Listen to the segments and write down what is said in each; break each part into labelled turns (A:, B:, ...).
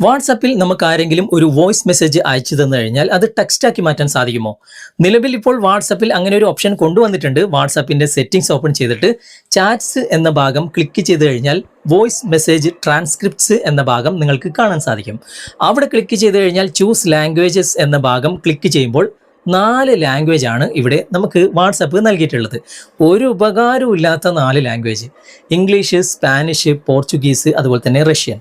A: വാട്സാപ്പിൽ നമുക്ക് ആരെങ്കിലും ഒരു വോയിസ് മെസ്സേജ് അയച്ചു തന്നു കഴിഞ്ഞാൽ അത് ടെക്സ്റ്റ് ആക്കി മാറ്റാൻ സാധിക്കുമോ? നിലവിൽ ഇപ്പോൾ വാട്സാപ്പിൽ അങ്ങനെ ഒരു ഓപ്ഷൻ കൊണ്ടുവന്നിട്ടുണ്ട്. വാട്സാപ്പിന്റെ സെറ്റിംഗ്സ് ഓപ്പൺ ചെയ്തിട്ട് ചാറ്റ്സ് എന്ന ഭാഗം ക്ലിക്ക് ചെയ്ത് കഴിഞ്ഞാൽ വോയിസ് മെസ്സേജ് ട്രാൻസ്ക്രിപ്റ്റ്സ് എന്ന ഭാഗം നിങ്ങൾക്ക് കാണാൻ സാധിക്കും. അവിടെ ക്ലിക്ക് ചെയ്ത് കഴിഞ്ഞാൽ ചൂസ് ലാംഗ്വേജസ് എന്ന ഭാഗം ക്ലിക്ക് ചെയ്യുമ്പോൾ 4 ലാംഗ്വേജ് ആണ് ഇവിടെ നമുക്ക് വാട്സപ്പ് നൽകിയിട്ടുള്ളത്. ഒരു ഉപകാരവും ഇല്ലാത്ത 4 ലാംഗ്വേജ്: ഇംഗ്ലീഷ്, സ്പാനിഷ്, പോർച്ചുഗീസ്, അതുപോലെ തന്നെ റഷ്യൻ.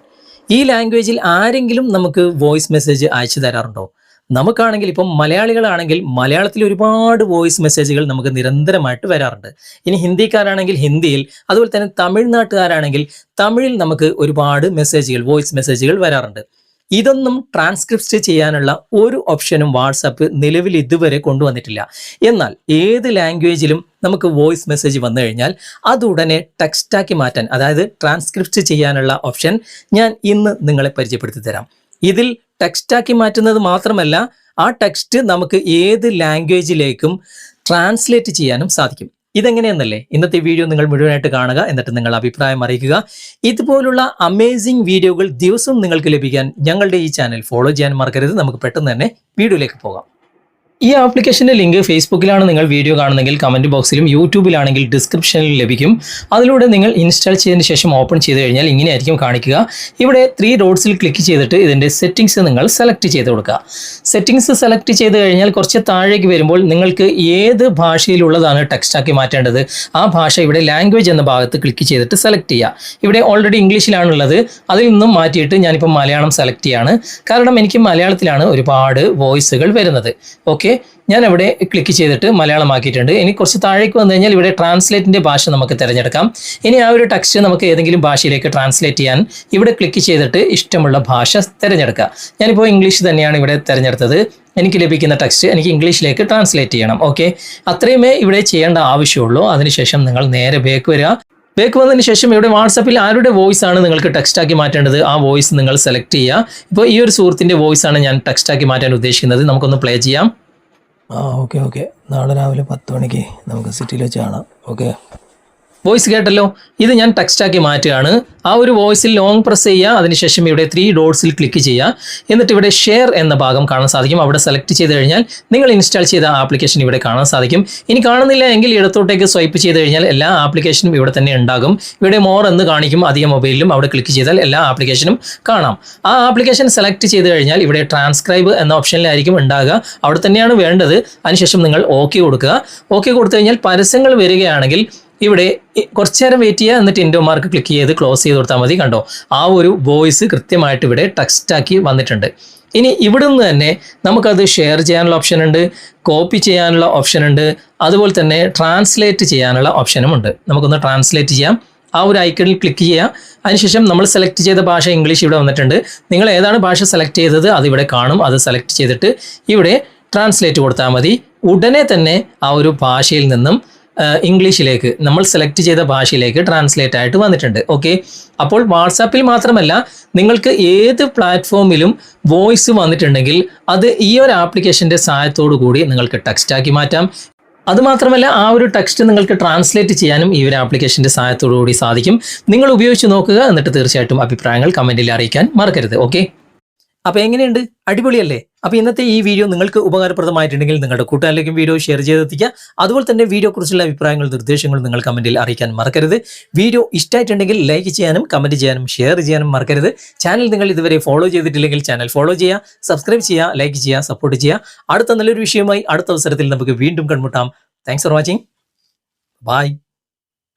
A: ഈ ലാംഗ്വേജിൽ ആരെങ്കിലും നമുക്ക് വോയിസ് മെസ്സേജ് അയച്ചു തരാറുണ്ടോ? നമുക്കാണെങ്കിൽ ഇപ്പം മലയാളികളാണെങ്കിൽ മലയാളത്തിൽ ഒരുപാട് വോയിസ് മെസ്സേജുകൾ നമുക്ക് നിരന്തരമായിട്ട് വരാറുണ്ട്. ഇനി ഹിന്ദിക്കാരാണെങ്കിൽ ഹിന്ദിയിൽ, അതുപോലെ തന്നെ തമിഴ്നാട്ടുകാരാണെങ്കിൽ തമിഴിൽ നമുക്ക് ഒരുപാട് മെസ്സേജുകൾ, വോയിസ് മെസ്സേജുകൾ വരാറുണ്ട്. ഇതൊന്നും ട്രാൻസ്ക്രിപ്റ്റ് ചെയ്യാനുള്ള ഒരു ഓപ്ഷനും വാട്സാപ്പ് നിലവിൽ ഇതുവരെ കൊണ്ടുവന്നിട്ടില്ല. എന്നാൽ ഏത് ലാംഗ്വേജിലും നമുക്ക് വോയിസ് മെസ്സേജ് വന്നു കഴിഞ്ഞാൽ അതുടനെ ടെക്സ്റ്റാക്കി മാറ്റാൻ, അതായത് ട്രാൻസ്ക്രിപ്റ്റ് ചെയ്യാനുള്ള ഓപ്ഷൻ ഞാൻ ഇന്ന് നിങ്ങളെ പരിചയപ്പെടുത്തി തരാം. ഇതിൽ ടെക്സ്റ്റാക്കി മാറ്റുന്നത് മാത്രമല്ല, ആ ടെക്സ്റ്റ് നമുക്ക് ഏത് ലാംഗ്വേജിലേക്കും ട്രാൻസ്ലേറ്റ് ചെയ്യാനും സാധിക്കും. ഇതെങ്ങനെയെന്നല്ലേ ഇന്നത്തെ വീഡിയോ നിങ്ങൾ മുഴുവനായിട്ട് കാണുക, എന്നിട്ട് നിങ്ങൾ അഭിപ്രായം അറിയിക്കുക. ഇതുപോലുള്ള അമേസിംഗ് വീഡിയോകൾ ദിവസവും നിങ്ങൾക്ക് ലഭിക്കാൻ ഞങ്ങളുടെ ഈ ചാനൽ ഫോളോ ചെയ്യാൻ മറക്കരുത്. നമുക്ക് പെട്ടെന്ന് തന്നെ വീഡിയോയിലേക്ക് പോകാം. ഈ ആപ്ലിക്കേഷൻ്റെ ലിങ്ക് ഫേസ്ബുക്കിലാണ് നിങ്ങൾ വീഡിയോ കാണുന്നതെങ്കിൽ കമൻറ്റ് ബോക്സിലും, യൂട്യൂബിലാണെങ്കിൽ ഡിസ്ക്രിപ്ഷനിൽ ലഭിക്കും. അതിലൂടെ നിങ്ങൾ ഇൻസ്റ്റാൾ ചെയ്തതിന് ശേഷം ഓപ്പൺ ചെയ്ത് കഴിഞ്ഞാൽ ഇങ്ങനെയായിരിക്കും കാണിക്കുക. ഇവിടെ 3 ഡോട്ട്സിൽ ക്ലിക്ക് ചെയ്തിട്ട് ഇതിൻ്റെ സെറ്റിംഗ്സ് നിങ്ങൾ സെലക്ട് ചെയ്ത് കൊടുക്കുക. സെറ്റിംഗ്സ് സെലക്ട് ചെയ്ത് കഴിഞ്ഞാൽ കുറച്ച് താഴേക്ക് വരുമ്പോൾ നിങ്ങൾക്ക് ഏത് ഭാഷയിലുള്ളതാണ് ടെക്സ്റ്റാക്കി മാറ്റേണ്ടത് ആ ഭാഷ ഇവിടെ ലാംഗ്വേജ് എന്ന ഭാഗത്ത് ക്ലിക്ക് ചെയ്തിട്ട് സെലക്ട് ചെയ്യുക. ഇവിടെ ഓൾറെഡി ഇംഗ്ലീഷിലാണുള്ളത്, അതിൽ നിന്നും മാറ്റിയിട്ട് ഞാനിപ്പോൾ മലയാളം സെലക്ട് ചെയ്യാണ്. കാരണം എനിക്ക് മലയാളത്തിലാണ് ഒരുപാട് വോയിസുകൾ വരുന്നത്. ഓക്കെ, ഞാൻ അവിടെ ക്ലിക്ക് ചെയ്തിട്ട് മലയാളമാക്കിയിട്ടുണ്ട്. ഇനി കുറച്ച് താഴേക്ക് വന്നു കഴിഞ്ഞാൽ ഇവിടെ ട്രാൻസ്ലേറ്റിൻ്റെ ഭാഷ നമുക്ക് തിരഞ്ഞെടുക്കാം. ഇനി ആ ഒരു ടെക്സ്റ്റ് നമുക്ക് ഏതെങ്കിലും ഭാഷയിലേക്ക് ട്രാൻസ്ലേറ്റ് ചെയ്യാൻ ഇവിടെ ക്ലിക്ക് ചെയ്തിട്ട് ഇഷ്ടമുള്ള ഭാഷ തിരഞ്ഞെടുക്കുക. ഞാനിപ്പോൾ ഇംഗ്ലീഷ് തന്നെയാണ് ഇവിടെ തിരഞ്ഞെടുത്തത്. എനിക്ക് ലഭിക്കുന്ന ടെക്സ്റ്റ് എനിക്ക് ഇംഗ്ലീഷിലേക്ക് ട്രാൻസ്ലേറ്റ് ചെയ്യണം. ഓക്കെ, അത്രയുമേ ഇവിടെ ചെയ്യേണ്ട ആവശ്യമുള്ളൂ. അതിനുശേഷം നിങ്ങൾ നേരെ ബാക്ക് വരിക. ബാക്ക് വന്നതിന് ശേഷം ഇവിടെ വാട്സാപ്പിൽ ആരുടെ വോയിസ് ആണ് നിങ്ങൾക്ക് ടെക്സ്റ്റാക്കി മാറ്റേണ്ടത് ആ വോയിസ് നിങ്ങൾ സെലക്ട് ചെയ്യുക. ഇപ്പോൾ ഈ ഒരു സുഹൃത്തിൻ്റെ വോയിസ് ആണ് ഞാൻ ടെക്സ്റ്റാക്കി മാറ്റാൻ ഉദ്ദേശിക്കുന്നത്. നമുക്കൊന്ന് പ്ലേ ചെയ്യാം.
B: ഓക്കെ, നാളെ രാവിലെ 10 മണിക്ക് നമുക്ക് സിറ്റിയിൽ വെച്ച് കാണാം. ഓക്കെ,
A: വോയിസ് കേട്ടല്ലോ. ഇത് ഞാൻ ടെക്സ്റ്റാക്കി മാറ്റുകയാണ്. ആ ഒരു വോയിസിൽ ലോങ് പ്രസ് ചെയ്യുക. അതിനുശേഷം ഇവിടെ 3 ഡോട്ട്സിൽ ക്ലിക്ക് ചെയ്യുക. എന്നിട്ട് ഇവിടെ ഷെയർ എന്ന ഭാഗം കാണാൻ സാധിക്കും. അവിടെ സെലക്ട് ചെയ്ത് കഴിഞ്ഞാൽ നിങ്ങൾ ഇൻസ്റ്റാൾ ചെയ്ത ആപ്ലിക്കേഷൻ ഇവിടെ കാണാൻ സാധിക്കും. ഇനി കാണുന്നില്ല എങ്കിൽ ഇടത്തോട്ടേക്ക് സ്വൈപ്പ് ചെയ്ത് കഴിഞ്ഞാൽ എല്ലാ ആപ്ലിക്കേഷനും ഇവിടെ തന്നെ ഉണ്ടാകും. ഇവിടെ മോർ എന്ന് കാണിക്കും അധികം മൊബൈലിലും. അവിടെ ക്ലിക്ക് ചെയ്താൽ എല്ലാ ആപ്ലിക്കേഷനും കാണാം. ആ ആപ്ലിക്കേഷൻ സെലക്ട് ചെയ്ത് കഴിഞ്ഞാൽ ഇവിടെ ട്രാൻസ്ക്രൈബ് എന്ന ഓപ്ഷനിലായിരിക്കും ഉണ്ടാകുക. അവിടെ തന്നെയാണ് വേണ്ടത്. അതിനുശേഷം നിങ്ങൾ ഓക്കെ കൊടുക്കുക. ഓക്കെ കൊടുത്തു കഴിഞ്ഞാൽ പരസ്യങ്ങൾ വരികയാണെങ്കിൽ ഇവിടെ കുറച്ച് നേരം വെയിറ്റ് ചെയ്യുക. എന്നിട്ട് ഇൻഡോ മാർക്ക് ക്ലിക്ക് ചെയ്ത് ക്ലോസ് ചെയ്ത് കൊടുത്താൽ മതി. കണ്ടോ, ആ ഒരു വോയിസ് കൃത്യമായിട്ട് ഇവിടെ ടെക്സ്റ്റാക്കി വന്നിട്ടുണ്ട്. ഇനി ഇവിടെ നിന്ന് തന്നെ നമുക്കത് ഷെയർ ചെയ്യാനുള്ള ഓപ്ഷൻ ഉണ്ട്, കോപ്പി ചെയ്യാനുള്ള ഓപ്ഷൻ ഉണ്ട്, അതുപോലെ തന്നെ ട്രാൻസ്ലേറ്റ് ചെയ്യാനുള്ള ഓപ്ഷനും ഉണ്ട്. നമുക്കൊന്ന് ട്രാൻസ്ലേറ്റ് ചെയ്യാം. ആ ഒരു ഐക്കണിൽ ക്ലിക്ക് ചെയ്യുക. അതിനുശേഷം നമ്മൾ സെലക്ട് ചെയ്ത ഭാഷ ഇംഗ്ലീഷ് ഇവിടെ വന്നിട്ടുണ്ട്. നിങ്ങൾ ഏതാണ് ഭാഷ സെലക്ട് ചെയ്തത് അത് ഇവിടെ കാണും. അത് സെലക്ട് ചെയ്തിട്ട് ഇവിടെ ട്രാൻസ്ലേറ്റ് കൊടുത്താൽ മതി. ഉടനെ തന്നെ ആ ഒരു ഭാഷയിൽ നിന്നും ഇംഗ്ലീഷിലേക്ക് നമ്മൾ സെലക്ട് ചെയ്ത ഭാഷയിലേക്ക് ട്രാൻസ്ലേറ്റ് ആയിട്ട് വന്നിട്ടുണ്ട്. ഓക്കെ, അപ്പോൾ വാട്സാപ്പിൽ മാത്രമല്ല നിങ്ങൾക്ക് ഏത് പ്ലാറ്റ്ഫോമിലും വോയിസ് വന്നിട്ടുണ്ടെങ്കിൽ അത് ഈ ഒരു ആപ്ലിക്കേഷൻ്റെ സഹായത്തോടു കൂടി നിങ്ങൾക്ക് ടെക്സ്റ്റാക്കി മാറ്റാം. അതുമാത്രമല്ല ആ ഒരു ടെക്സ്റ്റ് നിങ്ങൾക്ക് ട്രാൻസ്ലേറ്റ് ചെയ്യാനും ഈ ഒരു ആപ്ലിക്കേഷൻ്റെ സഹായത്തോടു കൂടി സാധിക്കും. നിങ്ങൾ ഉപയോഗിച്ച് നോക്കുക. എന്നിട്ട് തീർച്ചയായിട്ടും അഭിപ്രായങ്ങൾ കമൻറ്റിൽ അറിയിക്കാൻ മറക്കരുത്. ഓക്കെ, അപ്പോൾ എങ്ങനെയുണ്ട്? അടിപൊളിയല്ലേ? അപ്പോൾ ഇന്നത്തെ ഈ വീഡിയോ നിങ്ങൾക്ക് ഉപകാരപ്രദമായിട്ടുണ്ടെങ്കിൽ നിങ്ങളുടെ കൂട്ടുകാരിലേക്കും വീഡിയോ ഷെയർ ചെയ്തെത്തിക്കുക. അതുപോലെ തന്നെ വീഡിയോയെക്കുറിച്ചുള്ള അഭിപ്രായങ്ങളും നിർദ്ദേശങ്ങളും നിങ്ങൾ കമൻറ്റിൽ അറിയിക്കാൻ മറക്കരുത്. വീഡിയോ ഇഷ്ടമായിട്ടുണ്ടെങ്കിൽ ലൈക്ക് ചെയ്യാനും കമൻറ്റ് ചെയ്യാനും ഷെയർ ചെയ്യാനും മറക്കരുത്. ചാനൽ നിങ്ങൾ ഇതുവരെ ഫോളോ ചെയ്തിട്ടില്ലെങ്കിൽ ചാനൽ ഫോളോ ചെയ്യുക, സബ്സ്ക്രൈബ് ചെയ്യുക, ലൈക്ക് ചെയ്യുക, സപ്പോർട്ട് ചെയ്യുക. അടുത്ത നല്ലൊരു വിഷയമായി അടുത്ത അവസരത്തിൽ നമുക്ക് വീണ്ടും കണ്ടുമുട്ടാം. Thanks for watching. ബൈ.